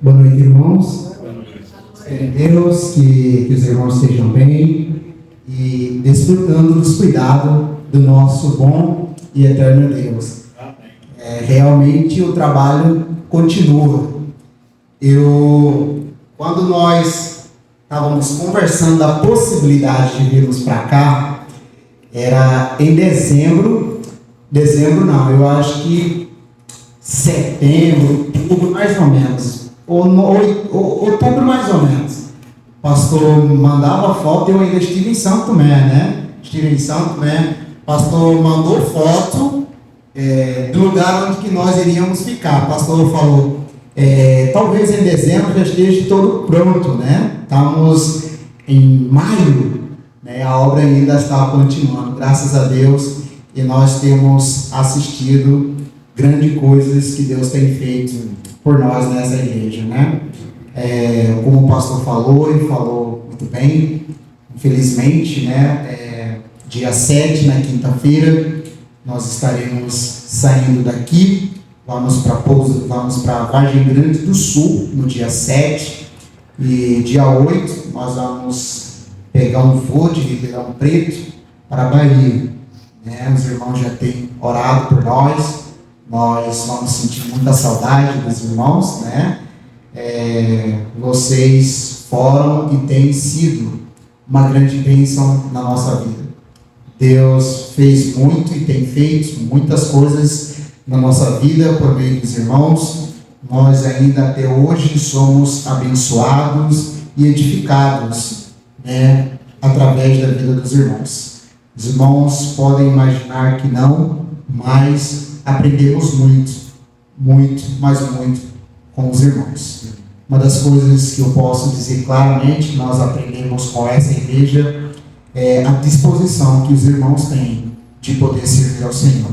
Boa noite, irmãos. Espero em Deus que os irmãos estejam bem e desfrutando dos cuidados do nosso bom e eterno Deus. Realmente o trabalho continua. Quando nós estávamos conversando da possibilidade de virmos para cá, era em dezembro não, eu acho que setembro, outubro mais ou menos, outubro mais ou menos. O pastor mandava foto, eu ainda estive em São Tomé, né? Estive em São Tomé, o pastor mandou foto do lugar onde que nós iríamos ficar. O pastor falou, talvez em dezembro já esteja todo pronto, né? Estamos em maio, né? A obra ainda está continuando, graças a Deus, e nós temos assistido grandes coisas que Deus tem feito por nós nessa igreja, né? Como o pastor falou, ele falou muito bem, infelizmente, né? Dia 7, na quinta-feira, nós estaremos saindo daqui, vamos para Vargem Grande do Sul, no dia 7, e dia 8, nós vamos pegar um voo de Ribeirão Preto para a Bahia, né? Os irmãos já têm orado por nós vamos sentir muita saudade dos irmãos, né? Vocês foram e têm sido uma grande bênção na nossa vida. Deus fez muito e tem feito muitas coisas na nossa vida por meio dos irmãos. Nós ainda até hoje somos abençoados e edificados, né, através da vida dos irmãos. Os irmãos podem imaginar que não, mas aprendemos muito com os irmãos. Uma das coisas que eu posso dizer claramente que nós aprendemos com essa igreja é a disposição que os irmãos têm de poder servir ao Senhor,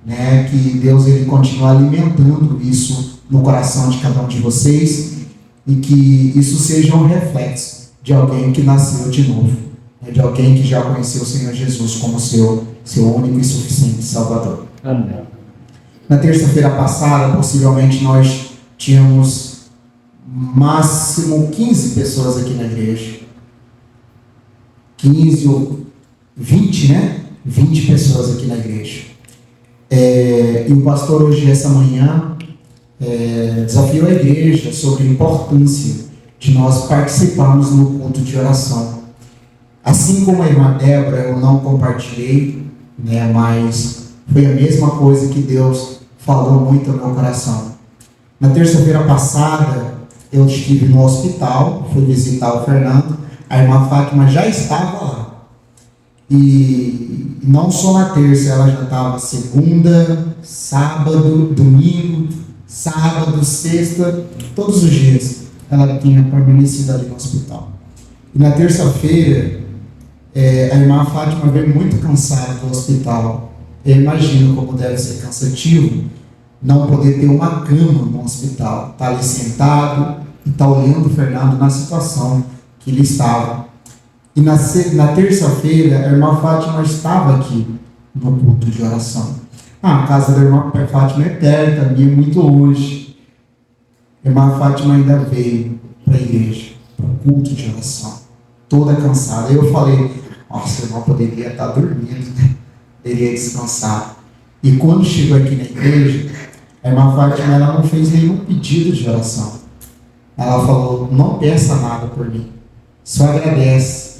né? Que Deus ele continue alimentando isso no coração de cada um de vocês e que isso seja um reflexo de alguém que nasceu de novo, né? De alguém que já conheceu o Senhor Jesus como seu único e suficiente Salvador. Amém. Na terça-feira passada, possivelmente nós tínhamos máximo 15 pessoas aqui na igreja. 15 ou 20, né? 20 pessoas aqui na igreja. E o pastor hoje, essa manhã, desafiou a igreja sobre a importância de nós participarmos no culto de oração. Assim como a irmã Débora, eu não compartilhei, né? Mas foi a mesma coisa que Deus falou muito no meu coração. Na terça-feira passada, eu estive no hospital, fui visitar o Fernando, a irmã Fátima já estava lá. E não só na terça, ela já estava segunda, sábado, domingo, sábado, sexta, todos os dias ela tinha permanecido ali no hospital. E na terça-feira, a irmã Fátima veio muito cansada do hospital. Eu imagino como deve ser cansativo não poder ter uma cama no hospital, estar ali sentado e estar olhando o Fernando na situação que ele estava. E na terça-feira, a irmã Fátima estava aqui no culto de oração. A casa da irmã Fátima é perto, a minha é muito longe. A irmã Fátima ainda veio para a igreja, para o culto de oração, toda cansada. Eu falei, nossa, a irmã poderia estar dormindo, né? Poderia descansar. E quando chegou aqui na igreja, a irmã Fátima ela não fez nenhum pedido de oração. Ela falou, não peça nada por mim, só agradece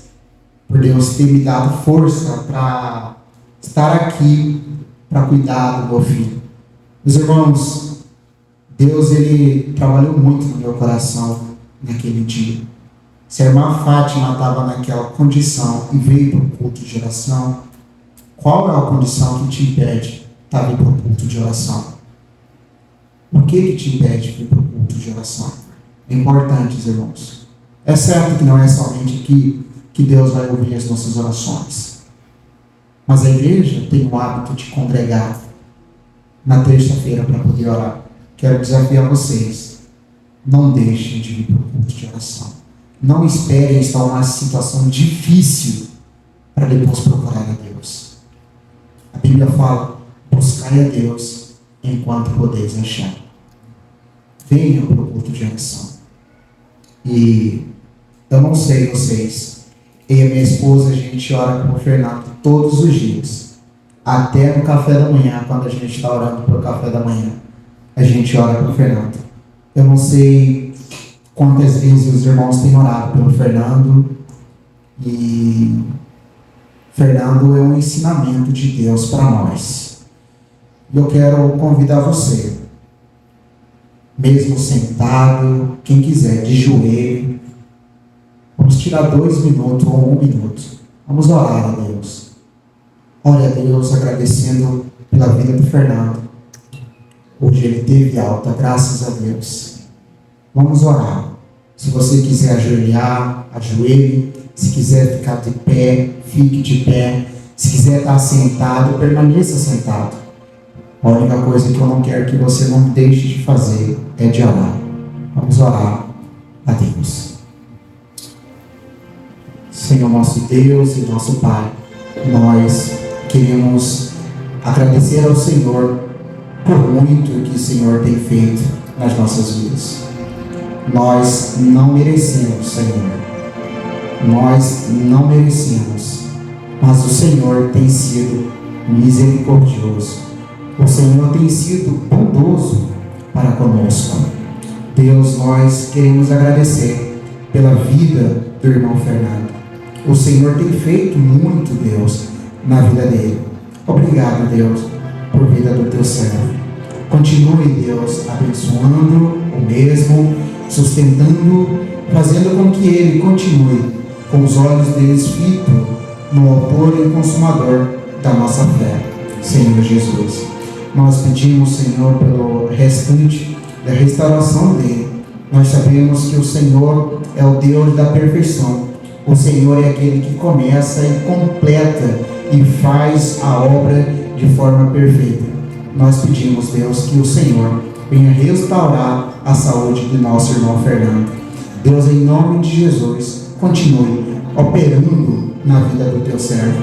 por Deus ter me dado força para estar aqui, para cuidar do meu filho. Meus irmãos, Deus ele trabalhou muito no meu coração naquele dia. Se a irmã Fátima estava naquela condição e veio para o culto de oração, qual é a condição que te impede de estar vindo para o culto de oração? O que te impede de vir para o culto de oração? É importante, irmãos. É certo que não é somente aqui que Deus vai ouvir as nossas orações. Mas a igreja tem o hábito de congregar na terça-feira para poder orar. Quero desafiar vocês. Não deixem de vir para o culto de oração. Não esperem estar numa situação difícil para depois procurar a Deus. A Bíblia fala, buscai a Deus enquanto podeis achar. venham para o culto de oração. E eu não sei vocês, eu e a minha esposa, a gente ora com o Fernando todos os dias. Até no café da manhã, quando a gente está orando pelo café da manhã, a gente ora com o Fernando. Eu não sei quantas vezes os irmãos têm orado pelo Fernando, e Fernando é um ensinamento de Deus para nós. E eu quero convidar você, mesmo sentado, quem quiser, de joelho, vamos tirar 2 minutos ou 1 minuto. Vamos orar a Deus. Ore a Deus agradecendo pela vida do Fernando. Hoje ele teve alta, graças a Deus. Vamos orar. Se você quiser ajoelhar, ajoelhe. Se quiser ficar de pé, fique de pé. Se quiser estar sentado, permaneça sentado. A única coisa que eu não quero que você não deixe de fazer é de orar. Vamos orar a Deus. Senhor nosso Deus e nosso Pai, nós queremos agradecer ao Senhor por muito que o Senhor tem feito nas nossas vidas. Nós não merecemos, Senhor. Nós não merecemos, mas o Senhor tem sido misericordioso. O Senhor tem sido bondoso para conosco. Deus, nós queremos agradecer pela vida do irmão Fernando. O Senhor tem feito muito, Deus, na vida dele. Obrigado, Deus, por vida do teu servo. Continue, Deus, abençoando o mesmo, sustentando, fazendo com que ele continue com os olhos deles fitos no autor e consumador da nossa fé, Senhor Jesus. Nós pedimos, Senhor, pelo restante da restauração dele. Nós sabemos que o Senhor é o Deus da perfeição. O Senhor é aquele que começa e completa e faz a obra de forma perfeita. Nós pedimos, Deus, que o Senhor venha restaurar a saúde do nosso irmão Fernando. Deus, em nome de Jesus, continue operando na vida do teu servo.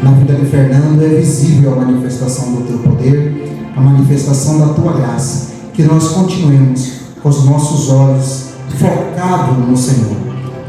Na vida de Fernando é visível a manifestação do teu poder, a manifestação da tua graça. Que nós continuemos com os nossos olhos focados no Senhor.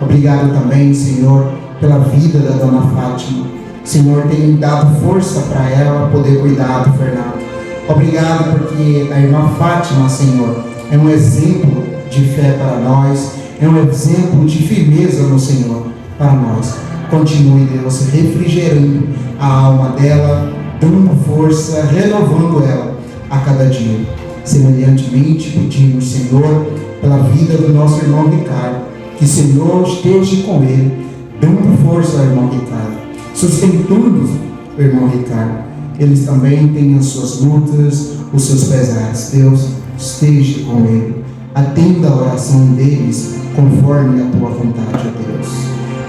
Obrigado também, Senhor, pela vida da dona Fátima. Senhor, tem dado força para ela poder cuidar do Fernando. Obrigado porque a irmã Fátima, Senhor, é um exemplo de fé para nós, é um exemplo de firmeza no Senhor para nós. Continue, Deus, refrigerando a alma dela, dando força, renovando ela a cada dia. Semelhantemente, pedimos, Senhor, pela vida do nosso irmão Ricardo, que o Senhor esteja com ele, dando força ao irmão Ricardo, sustentando o irmão Ricardo. Eles também têm as suas lutas, os seus pesares. Deus, esteja com ele. Atenda a oração deles conforme a tua vontade, ó Deus.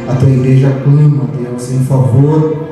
A tua igreja clama, Deus, em favor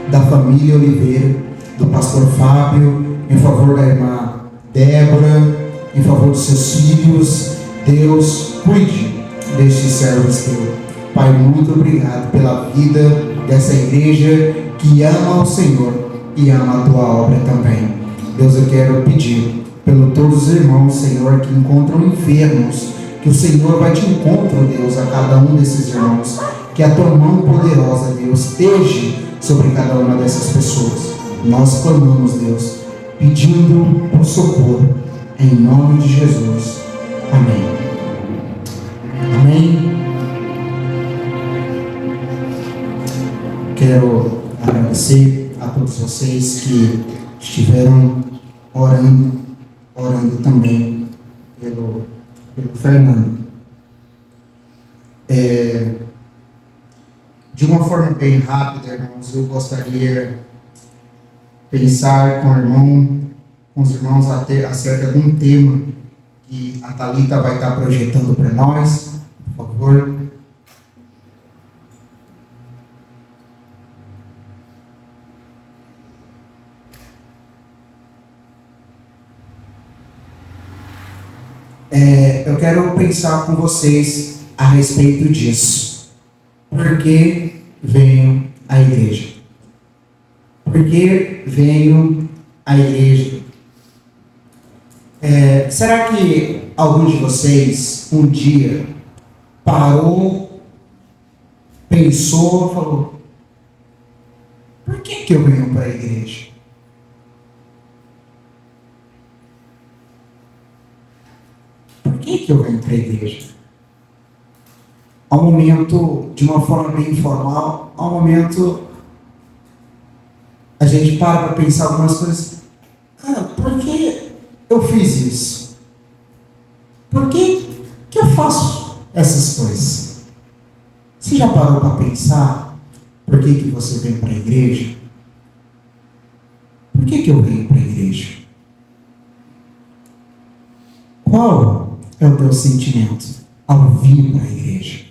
da família Oliveira, do pastor Fábio, em favor da irmã Débora, em favor dos seus filhos. Deus, cuide destes servos teu. Pai, muito obrigado pela vida dessa igreja que ama o Senhor e ama a tua obra também. Deus, eu quero pedir pelo todos os irmãos, Senhor, que encontram enfermos, que o Senhor vai de encontro, Deus, a cada um desses irmãos, que a tua mão poderosa, Deus, esteja sobre cada uma dessas pessoas. Nós clamamos, Deus, pedindo por socorro, em nome de Jesus. Amém. Amém. Quero agradecer a todos vocês que estiveram orando também pelo Fernando. De uma forma bem rápida, irmãos, eu gostaria de pensar com os irmãos acerca de um tema que a Thalita vai estar projetando para nós. Por favor. Eu quero pensar com vocês a respeito disso. Por que venho à igreja? Por que venho à igreja? Será que algum de vocês um dia parou, pensou, falou: por que eu venho para a igreja? Por que eu venho para a igreja? Há um momento, de uma forma bem informal, há um momento a gente para pensar algumas coisas. Cara, por que eu fiz isso? Por que eu faço essas coisas? Você já parou para pensar por que você vem para a igreja? Por que eu venho para a igreja? Qual é o teu sentimento ao vir para a igreja?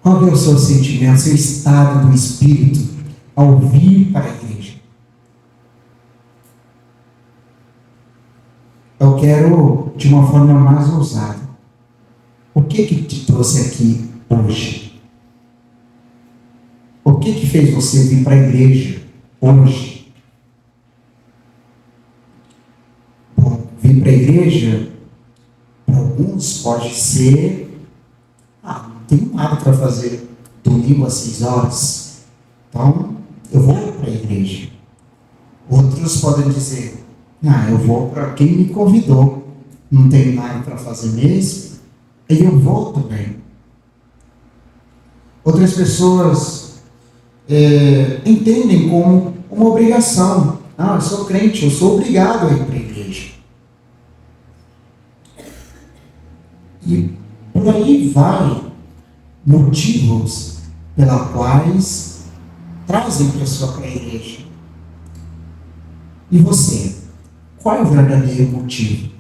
Qual é o seu sentimento, seu estado do espírito ao vir para a igreja? Eu quero, de uma forma mais ousada, o que te trouxe aqui hoje? O que fez você vir para a igreja hoje? Bom, vir para a igreja, para alguns pode ser, não tenho nada para fazer domingo às 6 horas, então eu vou para a igreja. Outros podem dizer: eu vou para quem me convidou, não tenho nada para fazer mesmo, e eu vou também. Outras pessoas entendem como uma obrigação. Eu sou crente, eu sou obrigado a ir para a igreja. E por aí vai motivos pela quais trazem pessoa para a igreja. E você? Qual é o verdadeiro motivo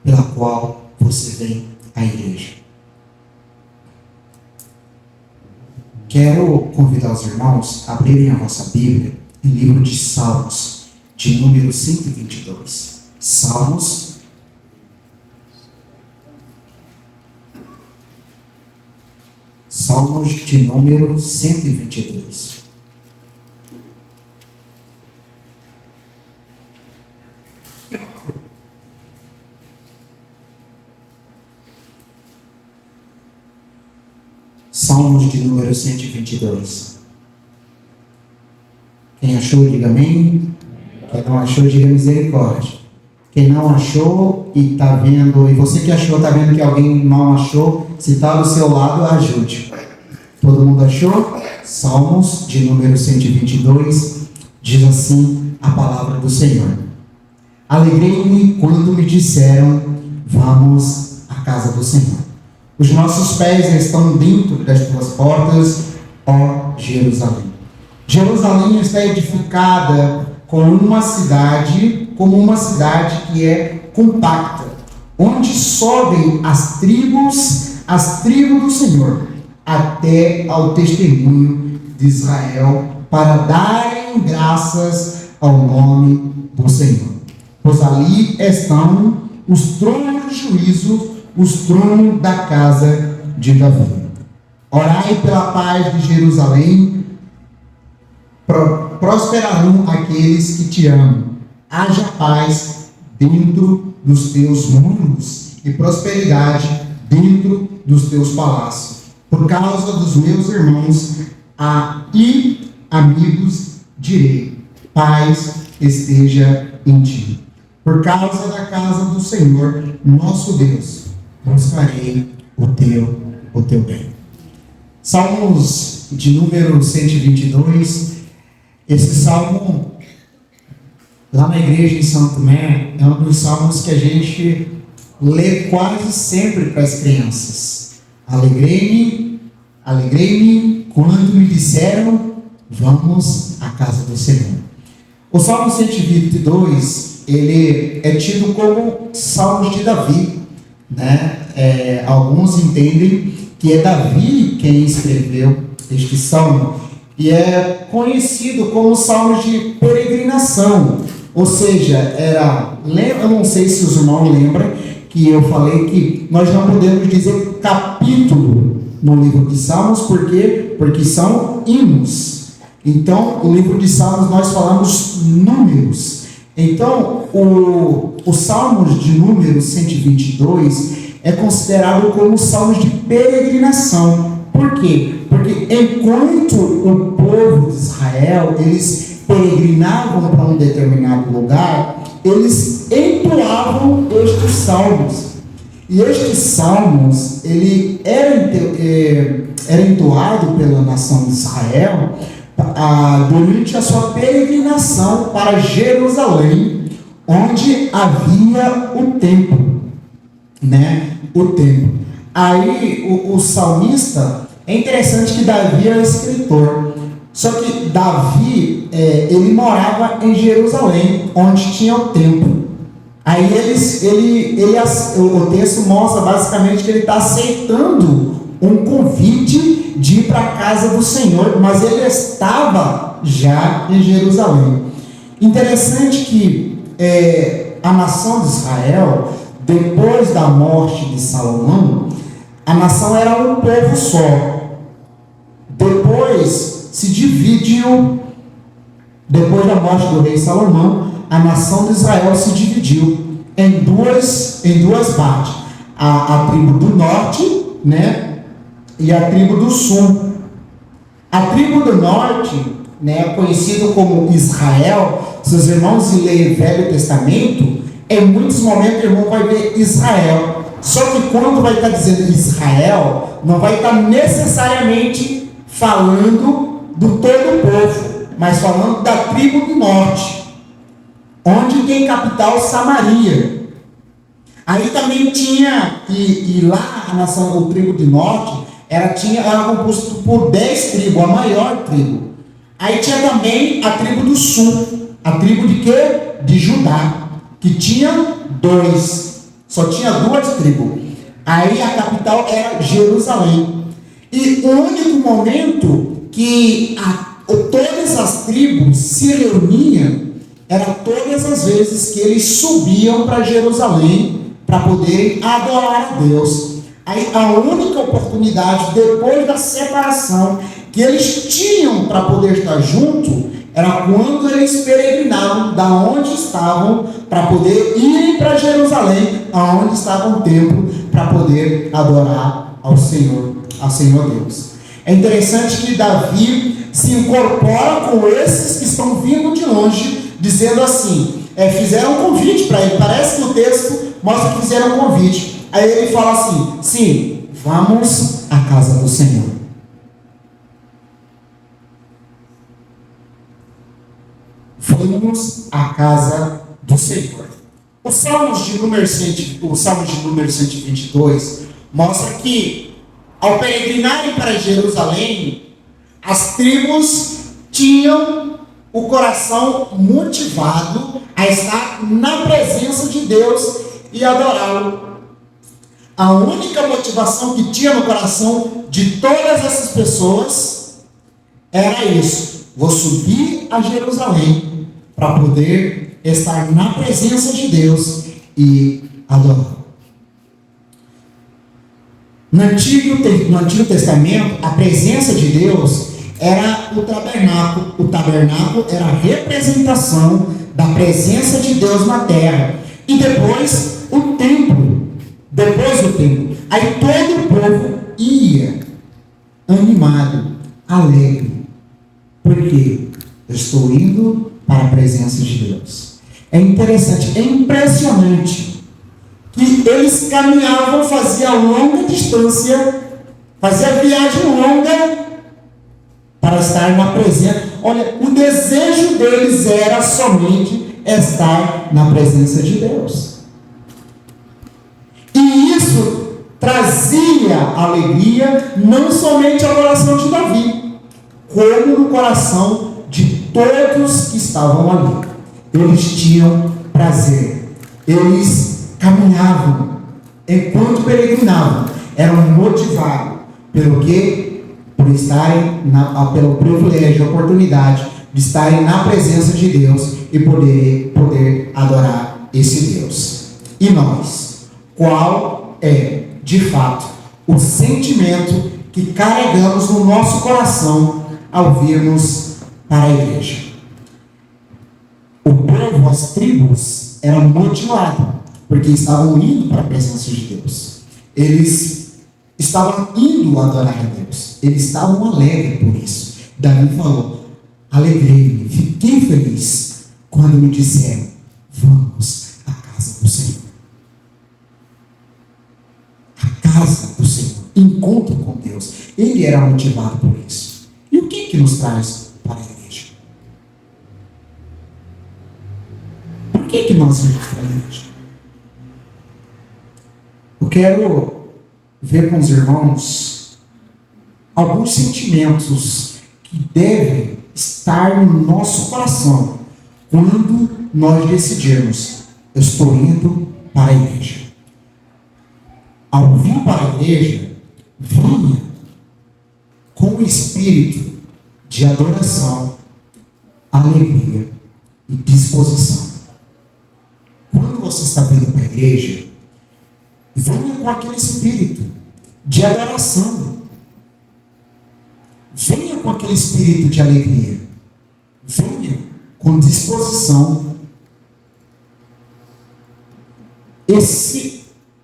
pela qual você vem à igreja? Quero convidar os irmãos a abrirem a vossa Bíblia em livro de Salmos, de número 122. Salmos, de número 122. Salmos de número 122. Quem achou, diga amém. Quem não achou, diga misericórdia. Quem não achou e está vendo, e você que achou, está vendo que alguém não achou, se está do seu lado, ajude. Todo mundo achou? Salmos de número 122, diz assim a palavra do Senhor: alegrei-me quando me disseram, vamos à casa do Senhor. Os nossos pés estão dentro das tuas portas, ó Jerusalém. Jerusalém está edificada como uma cidade que é compacta, onde sobem as tribos do Senhor, até ao testemunho de Israel, para darem graças ao nome do Senhor. Pois ali estão os tronos de juízo, os tronos da casa de Davi. Orai pela paz de Jerusalém, prosperarão aqueles que te amam. Haja paz dentro dos teus muros e prosperidade dentro dos teus palácios. Por causa dos meus irmãos e amigos, direi: paz esteja em ti. Por causa da casa do Senhor, nosso Deus, buscarei o teu bem. Salmos de número 122. Esse salmo, lá na igreja em Santo Tomé, é um dos salmos que a gente lê quase sempre para as crianças. Alegrei-me quando me disseram, vamos à casa do Senhor. O Salmo 122, ele é tido como Salmos de Davi, né? Alguns entendem que é Davi quem escreveu este salmo, e é conhecido como Salmo de peregrinação, ou seja, eu não sei se os irmãos lembram que eu falei que nós não podemos dizer capítulo no livro de Salmos, por quê? Porque são hinos. Então, o livro de Salmos nós falamos números, Então, o Salmos de número 122 é considerado como salmos de peregrinação. Por quê? Porque enquanto o povo de Israel, eles peregrinavam para um determinado lugar, eles entoavam estes salmos. E estes salmos, ele era entoado pela nação de Israel durante a sua peregrinação para Jerusalém, onde havia o templo, né? O templo. Aí o salmista, é interessante que Davi era escritor, só que Davi, ele morava em Jerusalém, onde tinha o templo. Aí o texto mostra basicamente que ele está aceitando um convite de ir para a casa do Senhor, mas ele estava já em Jerusalém. Interessante que a nação de Israel, depois da morte de Salomão, a nação era um povo só. Depois se dividiu, depois da morte do rei Salomão, a nação de Israel se dividiu em duas partes. A tribo do norte, né? E a tribo do sul. A tribo do norte, né, conhecido como Israel, se os irmãos lerem o Velho Testamento, em muitos momentos o irmão vai ver Israel. Só que quando vai estar dizendo Israel, não vai estar necessariamente falando do todo o povo, mas falando da tribo do norte, onde tem capital Samaria. Aí também tinha, e lá a nação, o tribo do norte, era composto por 10 tribos, a maior tribo. Aí tinha também a tribo do sul, a tribo de quê? De Judá, que tinha 2, só tinha 2 tribos. Aí a capital era Jerusalém. E o único momento que todas as tribos se reuniam era todas as vezes que eles subiam para Jerusalém para poderem adorar a Deus. Aí a única oportunidade depois da separação que eles tinham para poder estar junto era quando eles peregrinavam da onde estavam para poder irem para Jerusalém, aonde estava o templo, para poder adorar ao Senhor Deus. É interessante que Davi se incorpora com esses que estão vindo de longe, dizendo assim, fizeram um convite para ele. Parece que o texto mostra que fizeram um convite. Aí ele fala assim, sim, vamos à casa do Senhor. Vamos à casa do Senhor. O Salmo de número 122 mostra que, ao peregrinarem para Jerusalém, as tribos tinham o coração motivado a estar na presença de Deus e adorá-lo. A única motivação que tinha no coração de todas essas pessoas era isso: vou subir a Jerusalém para poder estar na presença de Deus e adorar. No Antigo Testamento, a presença de Deus era o tabernáculo. O tabernáculo era a representação da presença de Deus na terra. E depois o templo. Depois do templo. Aí todo o povo ia animado, alegre. Por quê? Eu estou indo para a presença de Deus. É interessante, é impressionante que eles caminhavam, faziam longa distância, faziam viagem longa para estar na presença. Olha, o desejo deles era somente estar na presença de Deus. E isso trazia alegria não somente ao coração de Davi, como no coração de todos que estavam ali. Eles tinham prazer, eles caminhavam, enquanto peregrinavam, eram motivados pelo quê? Por estarem, pelo privilégio, a oportunidade de estarem na presença de Deus e poder adorar esse Deus. E nós? Qual é, de fato, o sentimento que carregamos no nosso coração ao virmos para a igreja? O povo, as tribos, eram motivados, porque estavam indo para a presença de Deus. Eles estavam indo adorar a Deus. Eles estavam alegres por isso. Davi falou: alegrei-me, fiquei feliz quando me disseram: vamos à casa do Senhor. A casa do Senhor, encontro com Deus. Ele era motivado por isso. E o que nos traz para a igreja? Por que nós vamos para a igreja? Eu quero ver com os irmãos alguns sentimentos que devem estar no nosso coração quando nós decidirmos: eu estou indo para a igreja. Ao vir para a igreja, venha com o espírito de adoração, alegria e disposição. Quando você está vindo para a igreja, venha com aquele espírito de adoração. Venha com aquele espírito de alegria. Venha com disposição.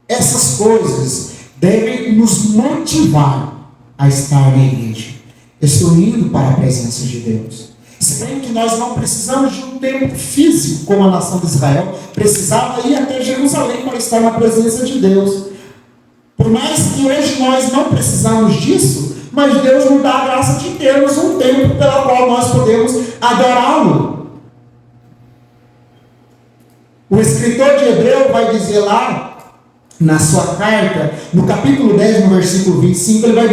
Essas coisas devem nos motivar a estar na igreja. Eu estou indo para a presença de Deus. Se bem que nós não precisamos de um tempo físico, como a nação de Israel precisava ir até Jerusalém para estar na presença de Deus. Por mais que hoje nós não precisamos disso, mas Deus nos dá a graça de termos um tempo pelo qual nós podemos adorá-lo. O escritor de Hebreu vai dizer lá, na sua carta, no capítulo 10, no versículo 25, ele vai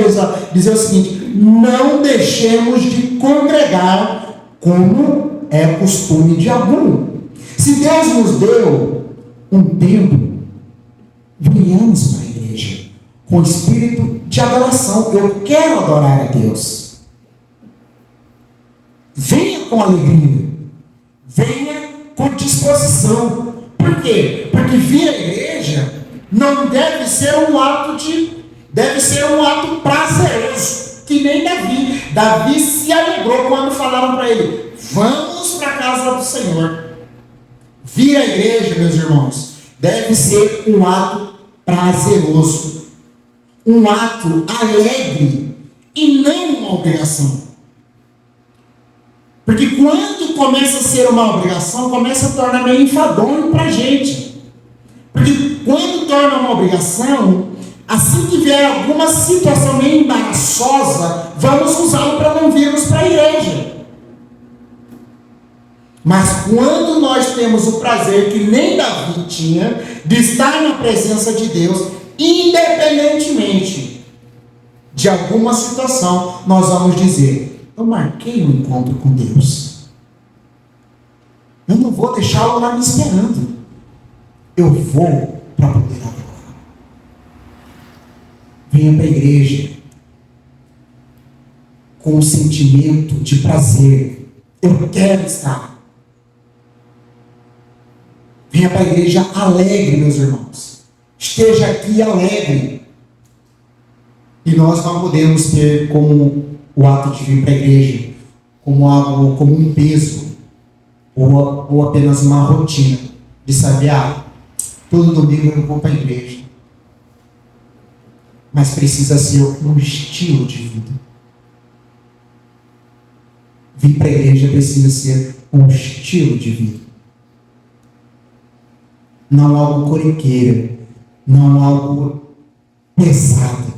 dizer o seguinte: não deixemos de congregar como é costume de algum. Se Deus nos deu um tempo, venhamos para a igreja com espírito de adoração. Eu quero adorar a Deus. Venha com alegria, venha com disposição. Por quê? Porque vir à igreja não deve ser um ato prazeroso, que nem Davi. Davi se alegrou quando falaram para ele: vamos para a casa do Senhor. Vir à igreja, meus irmãos, deve ser um ato prazeroso, um ato alegre e não uma obrigação. Porque quando começa a ser uma obrigação, começa a tornar meio enfadonho para a gente. Porque quando torna uma obrigação, assim que vier alguma situação meio embaraçosa, vamos usá-lo para não virmos para a igreja. Mas quando nós temos o prazer, que nem Davi tinha, de estar na presença de Deus, independentemente de alguma situação, nós vamos dizer: eu marquei um encontro com Deus. Eu não vou deixá-lo lá me esperando. Eu vou para poder adorar. Venha para a igreja com um sentimento de prazer. Eu quero estar. Venha para a igreja alegre, meus irmãos. Esteja aqui alegre. E nós não podemos ter como o ato de vir para a igreja como algo, como um peso, ou apenas uma rotina de saber: todo domingo eu vou para a igreja. Mas precisa ser um estilo de vida. Vir para a igreja precisa ser um estilo de vida. Não algo corriqueiro, não algo pesado,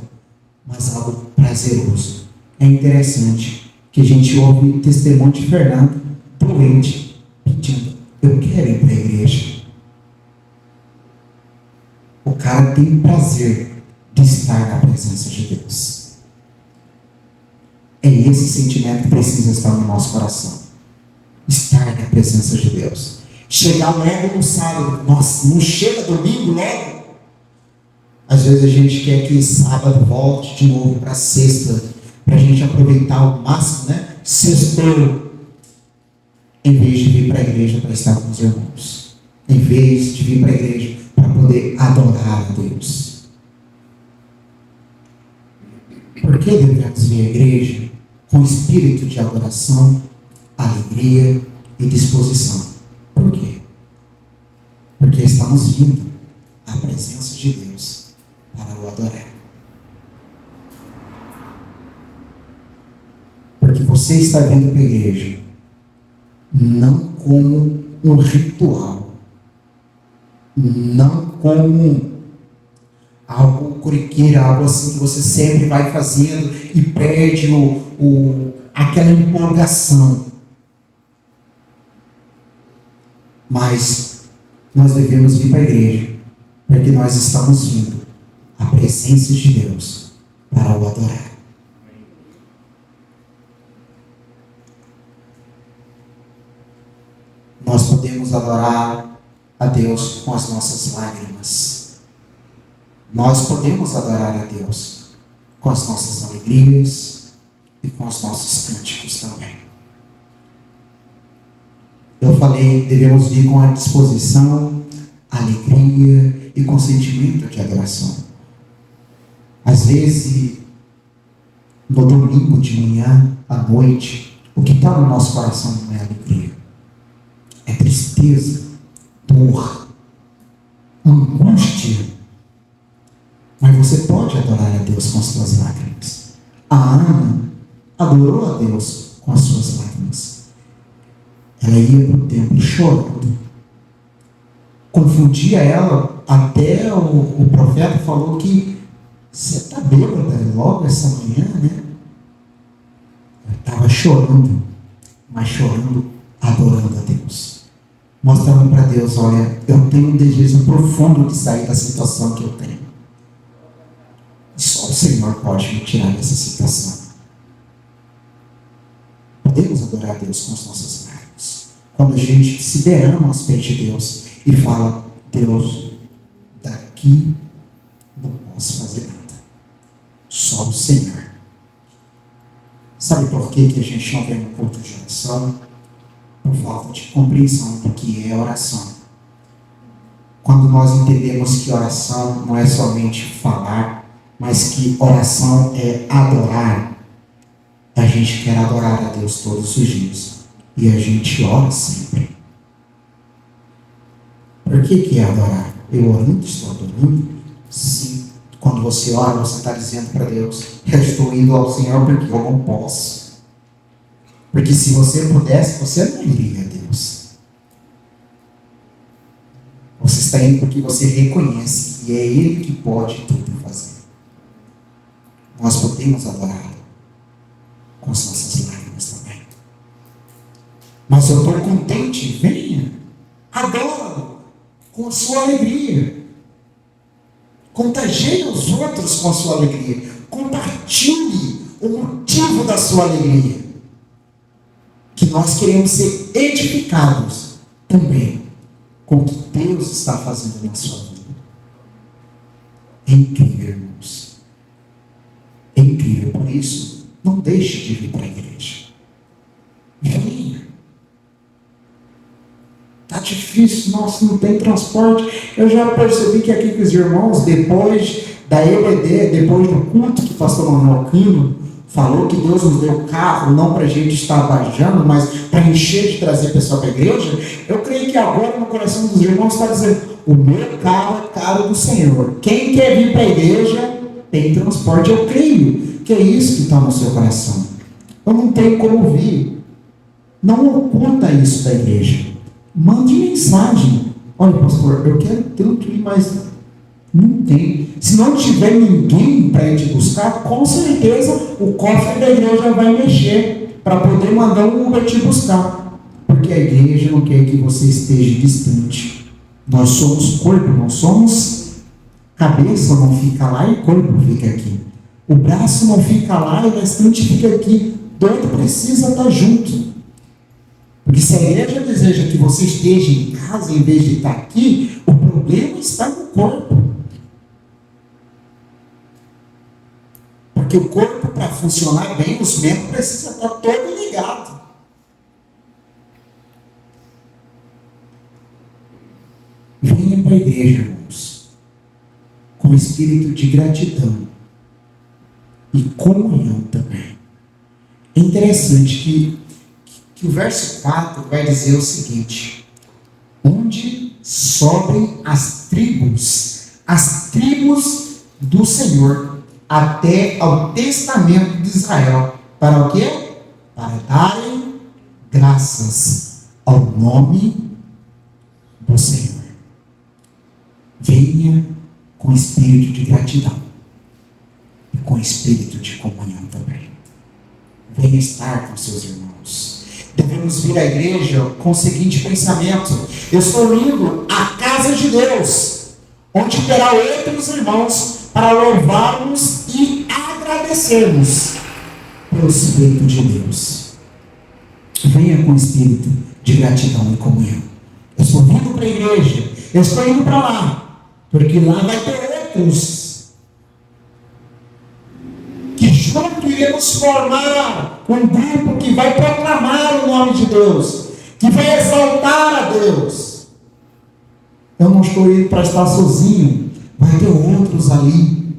mas algo prazeroso. É interessante que a gente ouve o testemunho de Fernando, doente, pedindo: eu quero ir para a igreja. O cara tem prazer de estar na presença de Deus. É esse sentimento que precisa estar no nosso coração. Estar na presença de Deus. Chegar logo no sábado. Nossa, não chega domingo logo? Às vezes a gente quer que sábado volte de novo para sexta, para a gente aproveitar ao máximo, né? Sextou. Em vez de vir para a igreja para estar com os irmãos. Em vez de vir para a igreja para poder adorar a Deus. Por que devemos vir à igreja com espírito de adoração, alegria e disposição? Por quê? Porque estamos vindo à presença de Deus para o adorar. Porque você está vindo para a igreja não como um ritual, não como algo corriqueiro, algo assim que você sempre vai fazendo e perde aquela empolgação. Mas nós devemos vir para a igreja, porque nós estamos vindo à presença de Deus para o adorar. Nós podemos adorar a Deus com as nossas lágrimas. Nós podemos adorar a Deus com as nossas alegrias e com os nossos cânticos também. Eu falei, devemos vir com a disposição, alegria e com sentimento de adoração. Às vezes, no domingo de manhã, à noite, o que está no nosso coração não é alegria. É tristeza, dor, angústia. Mas você pode adorar a Deus com as suas lágrimas. A Ana adorou a Deus com as suas lágrimas. Ela ia para o templo chorando. Confundia ela, até o profeta falou que você está bêbada logo essa manhã, né? Ela estava chorando, mas chorando, adorando a Deus. Mostrando para Deus, olha, eu tenho um desejo profundo de sair da situação que eu tenho. Só o Senhor pode me tirar dessa situação. Podemos adorar a Deus com as nossas lágrimas. Quando a gente se derrama aos pés de Deus e fala, Deus, daqui não posso fazer nada. Só o Senhor. Sabe por que a gente não vem no culto de oração? Por falta de compreensão do que é oração. Quando nós entendemos que oração não é somente falar, mas que oração é adorar, a gente quer adorar a Deus todos os dias. E a gente ora sempre. Por que é adorar? Eu orando, estou adorando? Sim. Quando você ora, você está dizendo para Deus, eu estou indo ao Senhor porque eu não posso. Porque se você pudesse, você não iria a Deus. Você está indo porque você reconhece que é Ele que pode tudo fazer. Nós podemos adorar com as nossas lágrimas também. Mas eu estou contente, venha, adoro com a sua alegria. Contagie os outros com a sua alegria. Compartilhe o motivo da sua alegria. Que nós queremos ser edificados também com o que Deus está fazendo na sua vida. É incrível, irmãos. É incrível. Por isso, não deixe de vir para a igreja. Venha. Está difícil, nossa, não tem transporte. Eu já percebi que aqui com os irmãos, depois da EBD, depois do culto que o pastor Manuel Quino falou que Deus nos deu carro, não para a gente estar viajando, mas para encher de trazer pessoal para a igreja, eu creio que agora no coração dos irmãos está dizendo, o meu carro é caro do Senhor. Quem quer vir para a igreja tem transporte. Eu creio que é isso que está no seu coração. Eu não tenho como vir. Não oculta isso da igreja. Mande mensagem. Olha, pastor, eu quero tanto ir, mas não tem. Se não tiver ninguém para ir te buscar, com certeza o cofre da igreja vai mexer para poder mandar um Uber te buscar. Porque a igreja não quer que você esteja distante. Nós somos corpo, não somos cabeça, não fica lá e corpo fica aqui. O braço não fica lá e o restante fica aqui. Todo precisa estar junto. Porque se a igreja deseja que você esteja em casa em vez de estar aqui, o problema está no corpo. Porque o corpo, para funcionar bem, os membros precisam estar todo ligado. Venha para a igreja, irmãos, com espírito de gratidão e comunhão também. É interessante que o verso 4 vai dizer o seguinte: sobre as tribos do Senhor, até ao testamento de Israel. Para o quê? Para darem graças ao nome do Senhor. Venha com espírito de gratidão e com espírito de comunhão também. Venha estar com seus irmãos. Devemos vir à igreja com o seguinte pensamento: eu estou indo à casa de Deus, onde terá outros irmãos para louvarmos e agradecermos pelos feitos de Deus. Venha com espírito de gratidão e comunhão. Eu estou vindo para a igreja, eu estou indo para lá, porque lá vai ter outros que junto iremos formar um grupo que vai proclamar o nome de Deus, que vai exaltar a Deus. Eu não estou indo para estar sozinho, vai ter outros ali.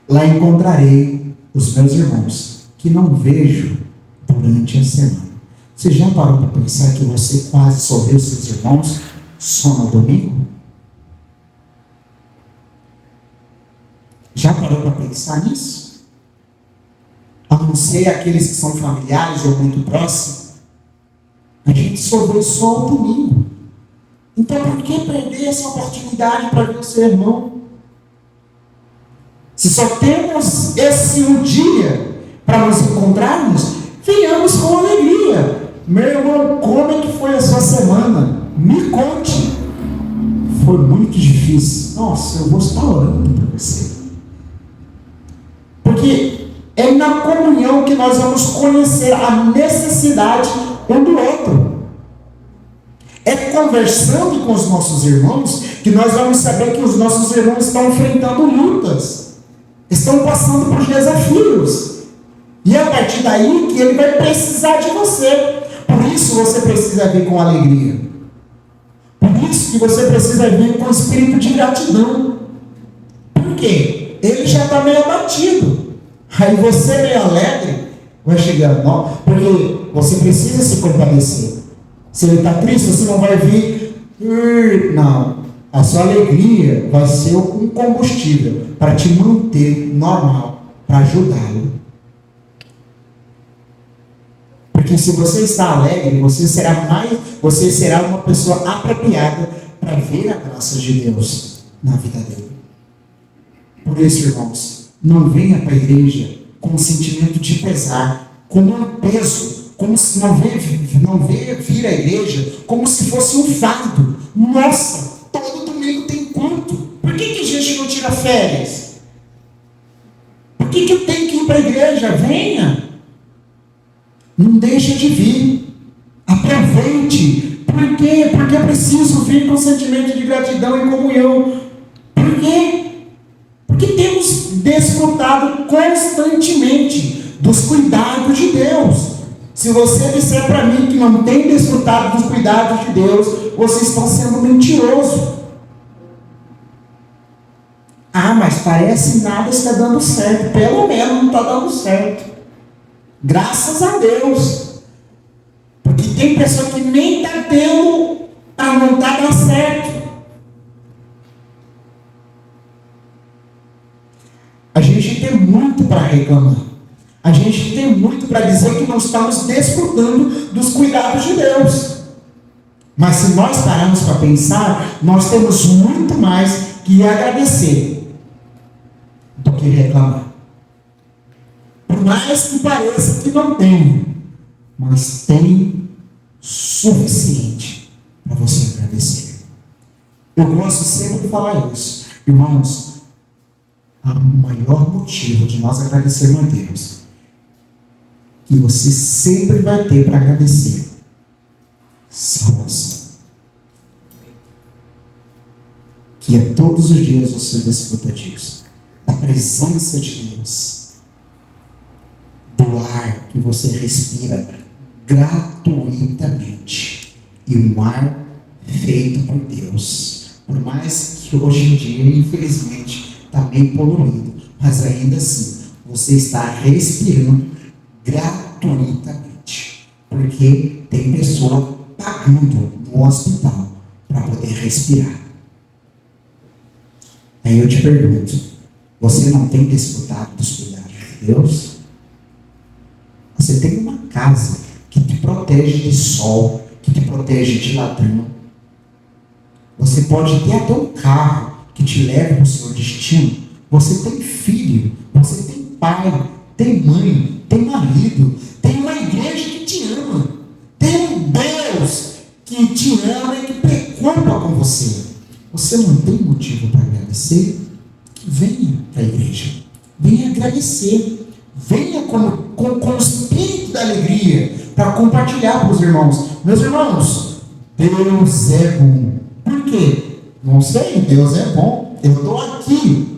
Lá encontrarei os meus irmãos que não vejo durante a semana. Você já parou para pensar que você quase só vê os seus irmãos só no domingo? Já parou para pensar nisso? A não ser aqueles que são familiares ou muito próximos, a gente só vê só o domingo. Então por que perder essa oportunidade para ver o seu irmão? Se só temos esse um dia para nos encontrarmos, venhamos com alegria. Meu irmão, como é que foi a sua semana? Me conte. Foi muito difícil. Nossa, eu vou estar orando por você. Porque é na comunhão que nós vamos conhecer a necessidade um do outro. É conversando com os nossos irmãos que nós vamos saber que os nossos irmãos estão enfrentando lutas, estão passando por desafios. E é a partir daí que ele vai precisar de você. Por isso você precisa vir com alegria. Por isso que você precisa vir com espírito de gratidão. Por quê? Ele já está meio abatido. Aí você meio alegre vai chegar, não, porque você precisa se compadecer. Se ele está triste, você não vai vir. Não. A sua alegria vai ser um combustível para te manter normal, para ajudá-lo. Porque se você está alegre, você será uma pessoa apropriada para ver a graça de Deus na vida dele. Por isso, irmãos, não venha para a igreja com um sentimento de pesar, com um peso, como se não venha vir à igreja como se fosse um fardo. Nossa, todo domingo tem culto. Por que a gente não tira férias? Por que eu tenho que ir para a igreja? Venha. Não deixa de vir. Aproveite. Por quê? Porque eu preciso vir com sentimento de gratidão e comunhão. Por quê? Porque temos desfrutado constantemente dos cuidados de Deus. Se você disser para mim que não tem desfrutado dos cuidados de Deus, vocês estão sendo mentiroso. Ah, mas parece nada está dando certo. Pelo menos não está dando certo. Graças a Deus. Porque tem pessoa que nem está tendo para não estar dando certo. A gente tem muito para reclamar. A gente tem muito para dizer que não estamos desfrutando dos cuidados de Deus. Mas se nós pararmos para pensar, nós temos muito mais que agradecer do que reclamar. Por mais que pareça que não tem, mas tem suficiente para você agradecer. Eu gosto sempre de falar isso. Irmãos, o maior motivo de nós agradecermos a Deus, que você sempre vai ter para agradecer, salvação. Que é todos os dias você desfruta disso, da presença de Deus, do ar que você respira gratuitamente, e um ar feito por Deus. Por mais que hoje em dia, infelizmente, está meio poluído, mas ainda assim, você está respirando gratuitamente, porque tem pessoa pagando no hospital para poder respirar. Aí eu te pergunto, você não tem desfrutado dos cuidados de Deus? Você tem uma casa que te protege de sol, que te protege de ladrão. Você pode ter até um carro que te leve para o seu destino. Você tem filho, você tem pai, tem mãe, tem marido, tem uma igreja que te ama, tem um Deus que te ama e que preocupa com você. Você não tem motivo para agradecer? Venha para a igreja, venha agradecer, venha com o espírito da alegria para compartilhar com os irmãos. Meus irmãos, Deus é bom. Por quê? Não sei, Deus é bom. Eu estou aqui.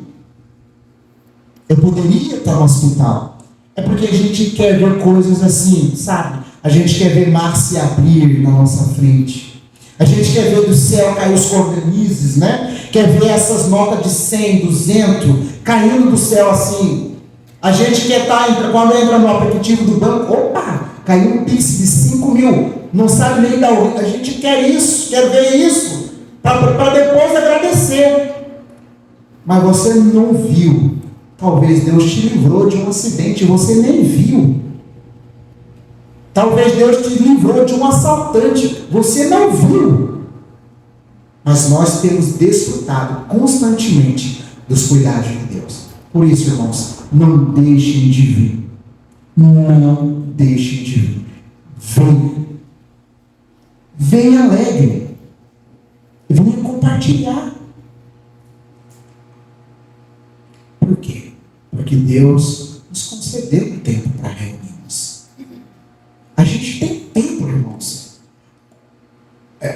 Eu poderia estar no hospital. É porque a gente quer ver coisas assim, sabe? A gente quer ver mar se abrir na nossa frente. A gente quer ver do céu cair os cordonizes, né? Quer ver essas notas de 100, 200 caindo do céu assim. A gente quer estar, quando entra no aplicativo do banco, opa, caiu um pix de 5 mil. Não sabe nem da onde. A gente quer isso, quer ver isso, para depois agradecer. Mas você não viu. Talvez Deus te livrou de um acidente e você nem viu. Talvez Deus te livrou de um assaltante, você não viu. Mas nós temos desfrutado constantemente dos cuidados de Deus. Por isso, irmãos, não deixem de vir. Não deixem de vir. Venha. Venha alegre. Venha compartilhar. Por quê? Porque Deus nos concedeu um tempo para reunirmos. A gente tem tempo, irmãos.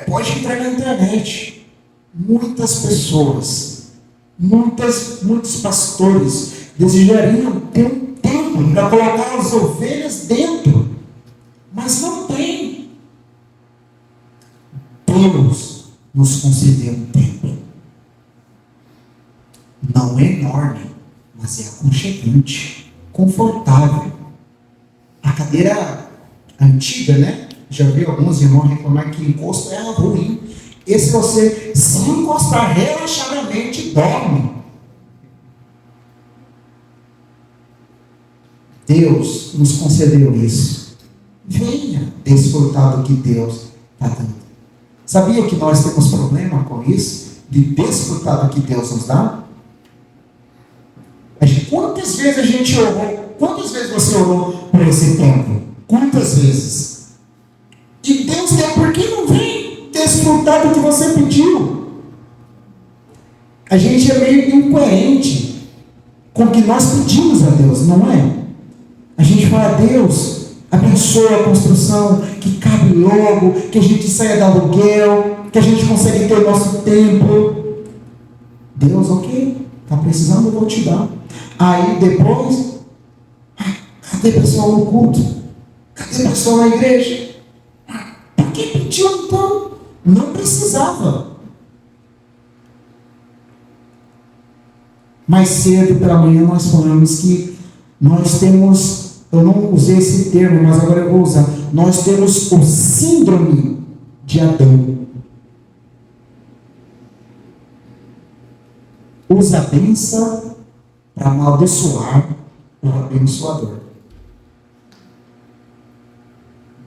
Pode entrar na internet. Muitas pessoas, muitos pastores desejariam ter um tempo para colocar as ovelhas dentro. Mas não tem. Deus nos concedeu um tempo. Não é enorme, mas é aconchegante, confortável. A cadeira antiga, né? Já vi alguns irmãos reclamar que encosto é ruim. Esse você, se encostar relaxadamente, dorme. Deus nos concedeu isso. Venha desfrutar do que Deus está dando. Sabia que nós temos problema com isso? De desfrutar do que Deus nos dá? Quantas vezes a gente orou? Quantas vezes você orou por esse tempo? Quantas vezes? E Deus quer, por que não vem desfrutar do que você pediu? A gente é meio incoerente com o que nós pedimos a Deus, não é? A gente fala, Deus, abençoa a construção, que cabe logo, que a gente saia do aluguel, que a gente consiga ter o nosso templo. Deus, ok, está precisando, eu vou te dar. Aí depois, cadê o pessoal no culto? Cadê o pessoal na igreja? Por que pediu então? Não precisava. Mais cedo pela manhã nós falamos que nós temos, eu não usei esse termo, mas agora eu vou usar, nós temos o síndrome de Adão. Usa a bênção para amaldiçoar o abençoador.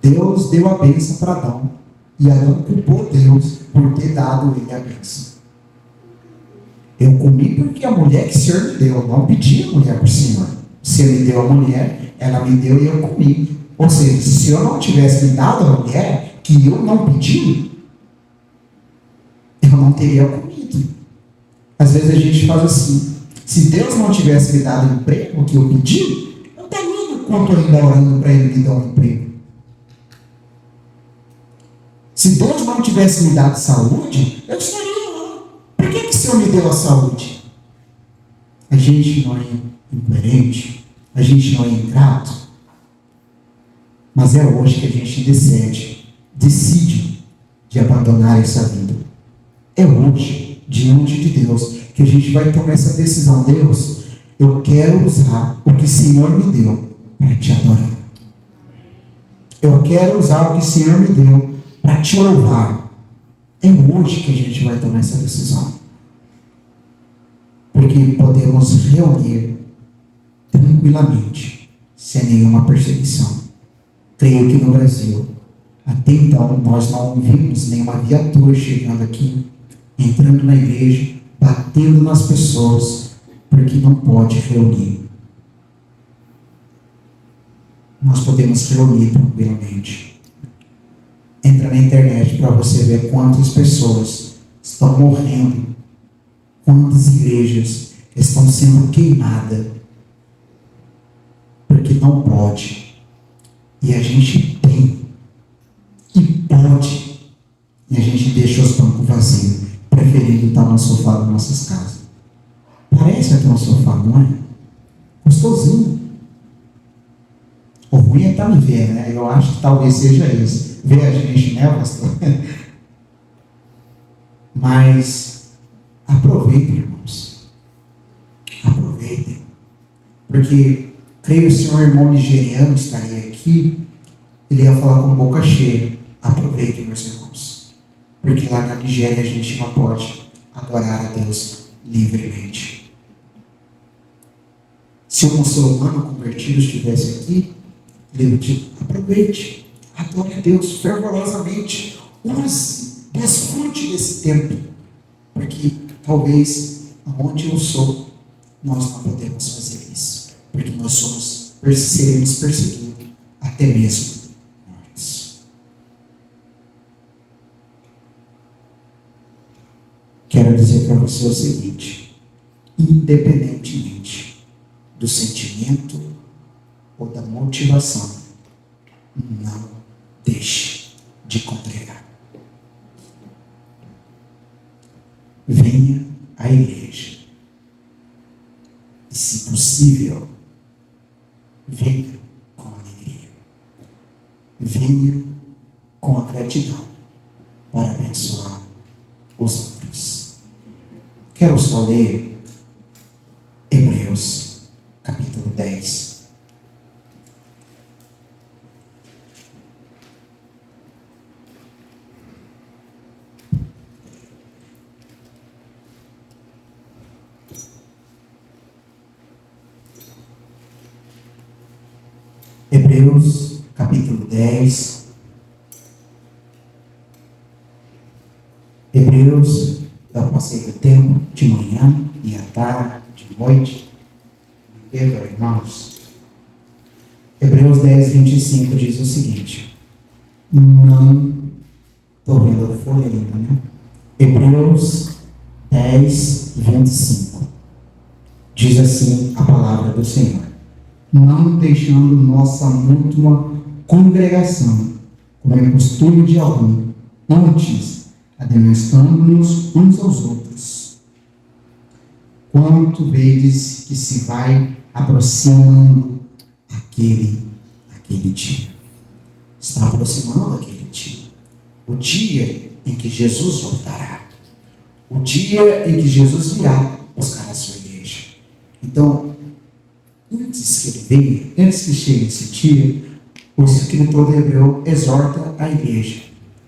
Deus deu a bênção para Adão, e Adão culpou Deus por ter dado ele a bênção. Eu comi porque a mulher que o Senhor me deu, eu não pedi a mulher para o Senhor. O Senhor me deu a mulher, ela me deu e eu comi. Ou seja, se o Senhor não tivesse me dado a mulher que eu não pedi, eu não teria comido. Às vezes a gente faz assim, se Deus não tivesse me dado o emprego que eu pedi, eu teria quanto ainda orando para Ele me dar um emprego. Se Deus não tivesse me dado saúde, eu estaria lá. Por que o Senhor me deu a saúde? A gente não é incoerente, a gente não é ingrato, mas é hoje que a gente decide de abandonar essa vida. É hoje, diante de Deus, que a gente vai tomar essa decisão. Deus, eu quero usar o que o Senhor me deu para te adorar. Eu quero usar o que o Senhor me deu para te louvar. É hoje que a gente vai tomar essa decisão. Porque podemos reunir tranquilamente, sem nenhuma perseguição. Creio que no Brasil, até então, nós não vimos nenhuma viatura chegando aqui, entrando na igreja, batendo nas pessoas, porque não pode reunir. Nós podemos reunir tranquilamente. Entra na internet para você ver quantas pessoas estão morrendo, quantas igrejas estão sendo queimadas, porque não pode. E a gente tem, e pode, e a gente deixa os bancos vazios, preferindo estar no sofá das nossas casas. Parece até um sofá, não é? Gostosinho. O ruim é estar me vendo, né? Eu acho que talvez seja isso. Ver a gente, né, pastor? Mas aproveitem, irmãos. Aproveitem. Porque creio que o senhor irmão nigeriano estaria aqui, ele ia falar com boca cheia. Aproveitem, meus irmãos. Porque lá na Nigéria a gente não pode adorar a Deus livremente. Se um muçulmano convertido estivesse aqui, ele diz: aproveite, adore a Deus fervorosamente, use, desfrute desse tempo, porque talvez aonde eu sou, nós não podemos fazer isso, porque nós seremos perseguidos até mesmo nós. Quero dizer para você o seguinte: independentemente do sentimento ou da motivação, não deixe de congregar. Venha à igreja. E, se possível, venha com alegria. Venha com a gratidão para abençoar os outros. Quero só ler Hebreus, capítulo 10. Hebreus, capítulo 10. Hebreus, eu passei o tempo de manhã e à tarde, de noite. Entendeu, irmãos? Hebreus 10, 25 diz o seguinte. Não estou vendo a folha ainda, né? Hebreus 10, 25. Diz assim a palavra do Senhor: não deixando nossa mútua congregação, como é costume de algum, antes, admoestando-nos uns aos outros, quanto vedes que se vai aproximando aquele dia. Está aproximando aquele dia. O dia em que Jesus voltará. O dia em que Jesus virá buscar a sua igreja. Então, antes que ele venha, antes que chegue esse dia, o escritor de Hebreu exorta a igreja: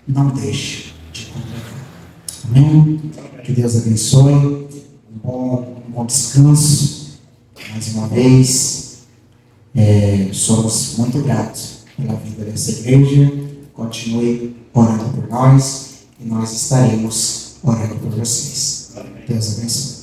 não deixe de congregar. Amém? Que Deus abençoe. Um bom descanso. Mais uma vez, somos muito gratos pela vida dessa igreja. Continue orando por nós e nós estaremos orando por vocês. Deus abençoe.